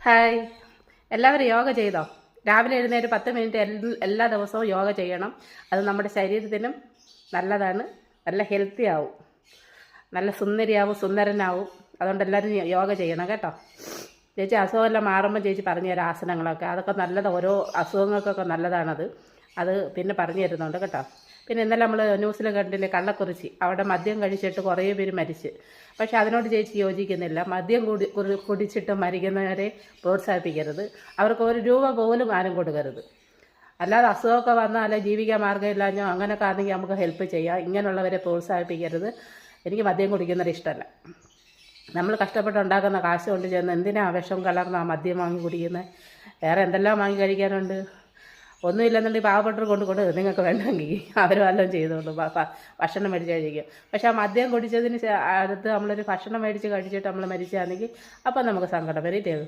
Hi, എല്ലാവരും യോഗ ചെയ്തോ? രാവിലെ എഴുന്നേറ്റ് 10 മിനിറ്റ് എല്ലാ ദിവസവും യോഗ ചെയ്യണം. അത് നമ്മുടെ ശരീരത്തിനും നല്ലതാണ്. നല്ല ഹെൽത്തി ആവും, നല്ല സുന്ദരിയാവും, സുന്ദരനാവും. അതുകൊണ്ട് എല്ലാവരും യോഗ ചെയ്യണം കേട്ടോ. ചേച്ചി അസുഖമെല്ലാം മാറുമ്പോൾ ചേച്ചി പറഞ്ഞു തരാം ആസനങ്ങളൊക്കെ. അതൊക്കെ നല്ലതാണ്, ഓരോ അസുഖങ്ങൾക്കൊക്കെ നല്ലതാണത്. അത് പിന്നെ പറഞ്ഞു തരുന്നുണ്ട് കേട്ടോ. പിന്നെ ഇന്നലെ നമ്മൾ ന്യൂസിൽ കണ്ടില്ലേ, കള്ളക്കുറിച്ചി അവിടെ മദ്യം കഴിച്ചിട്ട് കുറേ പേര് മരിച്ച്. പക്ഷെ അതിനോട് ചേച്ചി യോജിക്കുന്നില്ല. മദ്യം കുടിച്ചിട്ട് മരിക്കുന്നവരെ പ്രോത്സാഹിപ്പിക്കരുത്. അവർക്ക് ₹1 പോലും ആരും കൊടുക്കരുത്. അല്ലാതെ അസുഖമൊക്കെ വന്നാൽ ജീവിക്കാൻ മാർഗ്ഗമില്ലാഞ്ഞോ അങ്ങനെയൊക്കെ ആണെങ്കിൽ നമുക്ക് ഹെൽപ്പ് ചെയ്യാം. ഇങ്ങനെയുള്ളവരെ പ്രോത്സാഹിപ്പിക്കരുത്. എനിക്ക് മദ്യം കുടിക്കുന്നത് ഇഷ്ടമല്ല. നമ്മൾ കഷ്ടപ്പെട്ടുണ്ടാക്കുന്ന കാശ് കൊണ്ട് ചെന്ന് എന്തിനാ വിഷം കലർന്ന ആ മദ്യം വാങ്ങി കുടിക്കുന്നത്? വേറെ എന്തെല്ലാം വാങ്ങി കഴിക്കാനുണ്ട്? ഒന്നുമില്ലെന്നുണ്ടെങ്കിൽ പാവപ്പെട്ടവർ കൊണ്ട് നിങ്ങൾക്ക് വേണ്ടെങ്കിൽ അവർ വല്ലതും ചെയ്തോളൂ, ഭക്ഷണം മേടിച്ച് കഴിക്കും. പക്ഷെ ആ മദ്യം കുടിച്ചതിന് അടുത്ത് നമ്മളൊരു ഭക്ഷണം മേടിച്ച് കഴിച്ചിട്ട് നമ്മൾ മരിച്ചാണെങ്കിൽ അപ്പം നമുക്ക് സങ്കടം വരും.